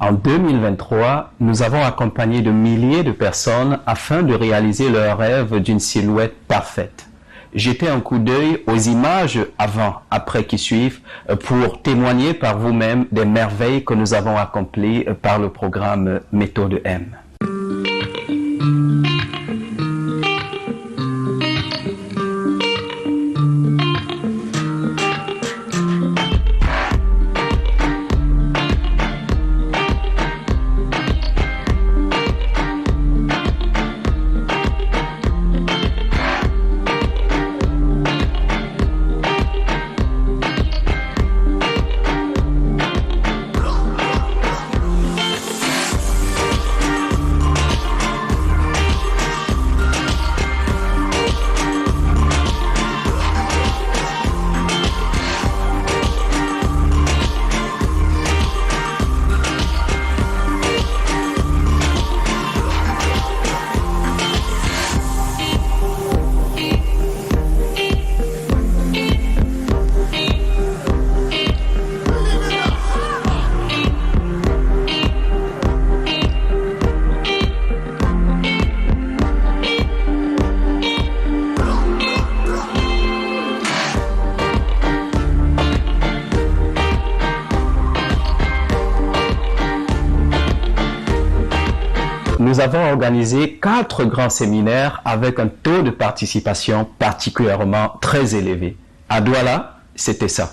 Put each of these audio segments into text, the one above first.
En 2023, nous avons accompagné de milliers de personnes afin de réaliser leur rêve d'une silhouette parfaite. Jetez un coup d'œil aux images avant, après qui suivent pour témoigner par vous-même des merveilles que nous avons accomplies par le programme Méthode M. Nous avons organisé 4 grands séminaires avec un taux de participation particulièrement très élevé. À Douala, c'était ça.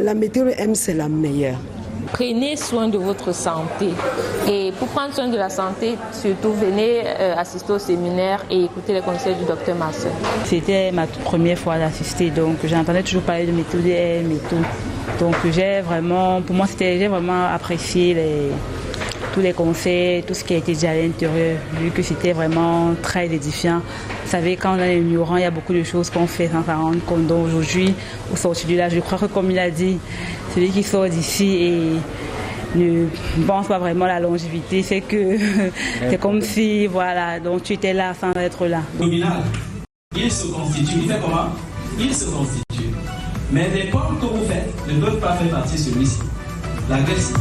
La méthode M, c'est la meilleure. Prenez soin de votre santé. Et pour prendre soin de la santé, surtout venez assister au séminaire et écouter les conseils du docteur Marcel. C'était ma première fois d'assister, donc j'entendais toujours parler de méthode M et tout. Donc j'ai vraiment apprécié tous les conseils, tout ce qui a été dit à l'intérieur, vu que c'était vraiment très édifiant. Vous savez, quand on est ignorant, il y a beaucoup de choses qu'on fait sans s'en rendre compte. Donc aujourd'hui, au sortir de là, je crois que comme il a dit, celui qui sort d'ici et ne pense pas vraiment à la longévité, c'est que c'est comme si, voilà, donc tu étais là sans être là. Nominal, il se constitue, il fait comment? Il se constitue. Mais les pommes que vous faites ne peuvent pas faire partie de celui-ci. La graisse.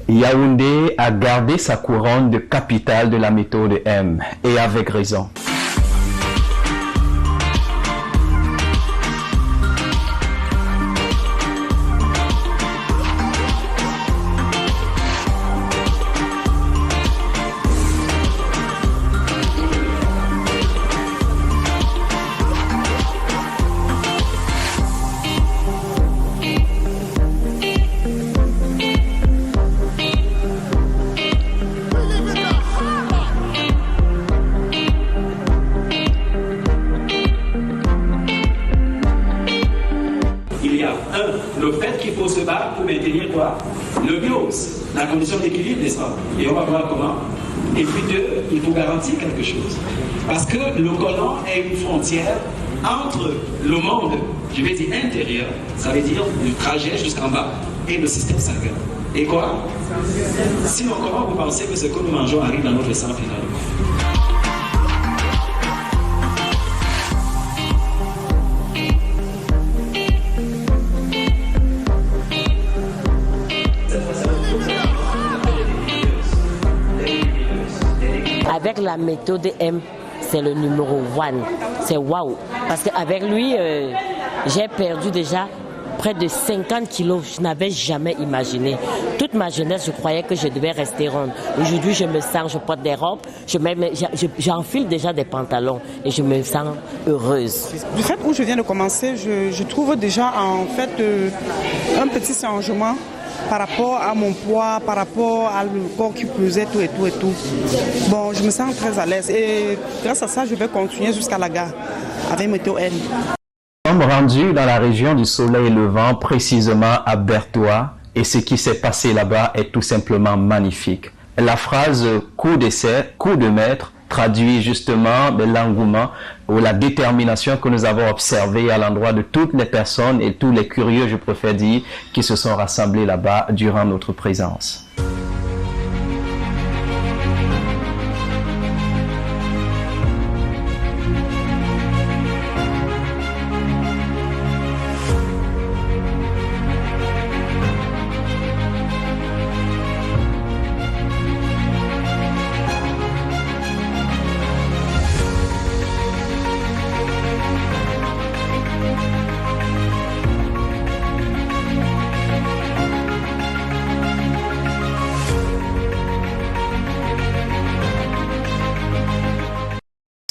Yaoundé a gardé sa couronne de capitale de la méthode M, et avec raison. Le fait qu'il faut se battre pour maintenir quoi? Le bios, la condition d'équilibre, n'est-ce pas? Et on va voir comment. Et puis deux, il faut garantir quelque chose. Parce que le côlon est une frontière entre le monde, je vais dire intérieur, ça veut dire du trajet jusqu'en bas, et le système sanguin. Et quoi? Sinon, comment vous pensez que ce que nous mangeons arrive dans notre sang finalement? Avec la méthode M, c'est le numéro 1. C'est waouh. Parce qu'avec lui, j'ai perdu déjà près de 50 kilos. Je n'avais jamais imaginé. Toute ma jeunesse, je croyais que je devais rester ronde. Aujourd'hui, je me sens, je porte des robes, j'enfile déjà des pantalons et je me sens heureuse. Du fait où je viens de commencer, je trouve déjà en fait un petit changement par rapport à mon poids, par rapport à le corps qui pesait, tout et tout et tout. Bon, je me sens très à l'aise et grâce à ça, je vais continuer jusqu'à la gare avec Météo M. Nous sommes rendus dans la région du Soleil Levant, précisément à Berthois, et ce qui s'est passé là-bas est tout simplement magnifique. La phrase « coup d'essai, coup de maître » traduit justement l'engouement ou la détermination que nous avons observée à l'endroit de toutes les personnes et tous les curieux, je préfère dire, qui se sont rassemblés là-bas durant notre présence.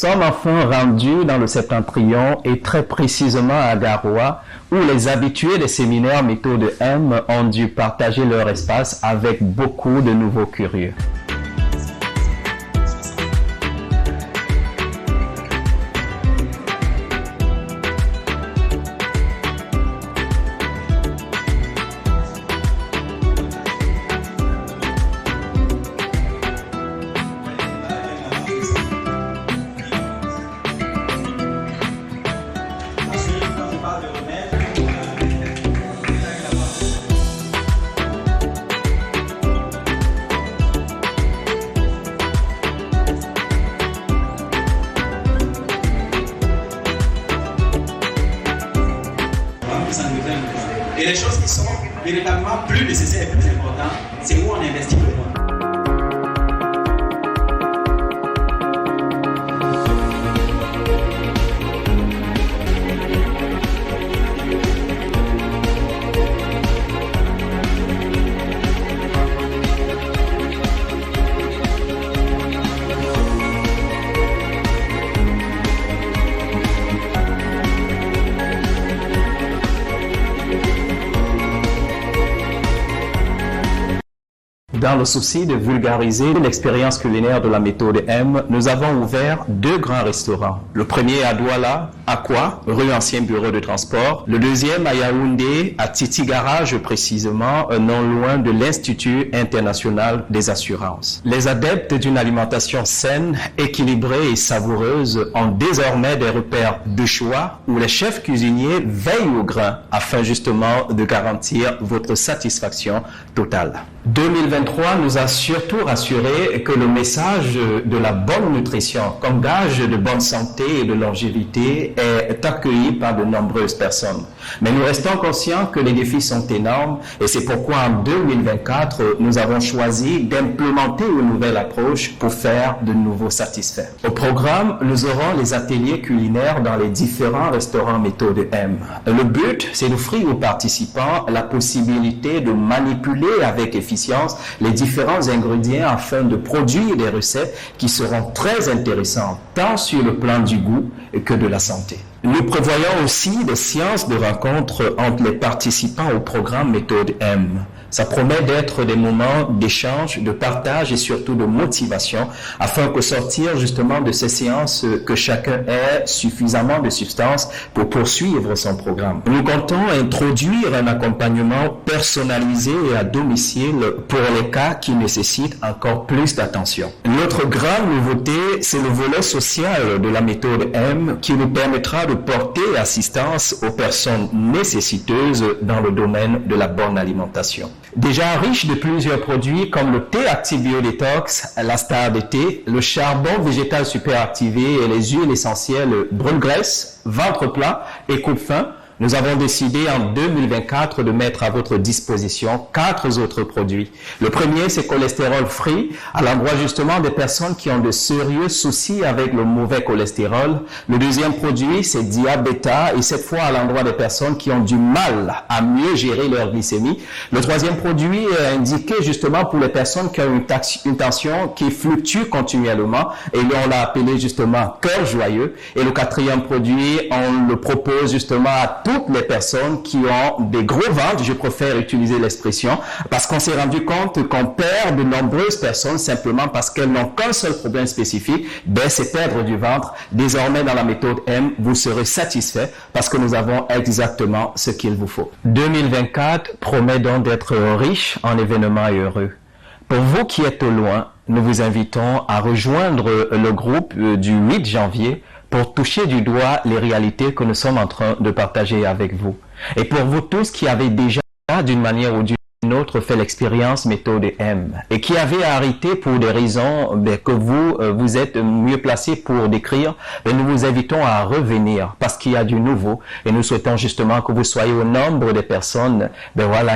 Nous sommes enfin rendus dans le Septentrion et très précisément à Garoua, où les habitués des séminaires Méthode M ont dû partager leur espace avec beaucoup de nouveaux curieux. Et les choses qui sont véritablement plus nécessaires et plus importantes, c'est où on investit le moins. Dans le souci de vulgariser l'expérience culinaire de la méthode M, nous avons ouvert 2 grands restaurants. Le premier à Douala, Aqua, rue Ancien Bureau de Transport. Le deuxième à Yaoundé, à Titi Garage précisément, non loin de l'Institut International des Assurances. Les adeptes d'une alimentation saine, équilibrée et savoureuse ont désormais des repères de choix où les chefs cuisiniers veillent au grain afin justement de garantir votre satisfaction totale. 2023 nous a surtout rassuré que le message de la bonne nutrition comme gage de bonne santé et de longévité est accueilli par de nombreuses personnes. Mais nous restons conscients que les défis sont énormes et c'est pourquoi en 2024, nous avons choisi d'implémenter une nouvelle approche pour faire de nouveaux satisfaits. Au programme, nous aurons les ateliers culinaires dans les différents restaurants Méthode M. Le but, c'est d'offrir aux participants la possibilité de manipuler avec efficience les différents ingrédients afin de produire des recettes qui seront très intéressantes tant sur le plan du goût que de la santé. Nous prévoyons aussi des séances de rencontres entre les participants au programme Méthode M. Ça promet d'être des moments d'échange, de partage et surtout de motivation afin que sortir justement de ces séances que chacun ait suffisamment de substance pour poursuivre son programme. Nous comptons introduire un accompagnement personnalisé et à domicile pour les cas qui nécessitent encore plus d'attention. Notre grande nouveauté, c'est le volet social de la méthode M qui nous permettra de porter assistance aux personnes nécessiteuses dans le domaine de la bonne alimentation. Déjà riche de plusieurs produits comme le thé actif bio-détox, la star de thé, le charbon végétal super activé et les huiles essentielles brûle-graisse, ventre plat et coupe-faim, nous avons décidé en 2024 de mettre à votre disposition 4 autres produits. Le premier, c'est cholestérol free, à l'endroit justement des personnes qui ont de sérieux soucis avec le mauvais cholestérol. Le deuxième produit, c'est diabéta, et cette fois à l'endroit des personnes qui ont du mal à mieux gérer leur glycémie. Le troisième produit est indiqué justement pour les personnes qui ont une tension qui fluctue continuellement, et on l'a appelé justement cœur joyeux. Et le quatrième produit, on le propose justement à toutes les personnes qui ont des gros ventres, je préfère utiliser l'expression, parce qu'on s'est rendu compte qu'on perd de nombreuses personnes simplement parce qu'elles n'ont qu'un seul problème spécifique, c'est perdre du ventre. Désormais, dans la méthode M, vous serez satisfait parce que nous avons exactement ce qu'il vous faut. 2024 promet donc d'être riche en événements et heureux. Pour vous qui êtes au loin, nous vous invitons à rejoindre le groupe du 8 janvier pour toucher du doigt les réalités que nous sommes en train de partager avec vous. Et pour vous tous qui avez déjà, d'une manière ou d'une autre, fait l'expérience méthode M et qui avez arrêté pour des raisons que vous êtes mieux placé pour décrire, nous vous invitons à revenir parce qu'il y a du nouveau et nous souhaitons justement que vous soyez au nombre des personnes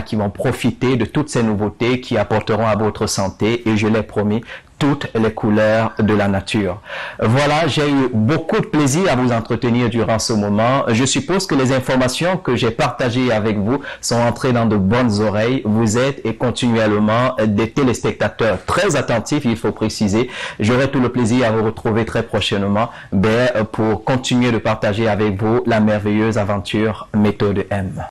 qui vont profiter de toutes ces nouveautés qui apporteront à votre santé, et je l'ai promis, toutes les couleurs de la nature. Voilà, j'ai eu beaucoup de plaisir à vous entretenir durant ce moment. Je suppose que les informations que j'ai partagées avec vous sont entrées dans de bonnes oreilles. Vous êtes et continuellement des téléspectateurs très attentifs, il faut préciser. J'aurai tout le plaisir à vous retrouver très prochainement pour continuer de partager avec vous la merveilleuse aventure Méthode M.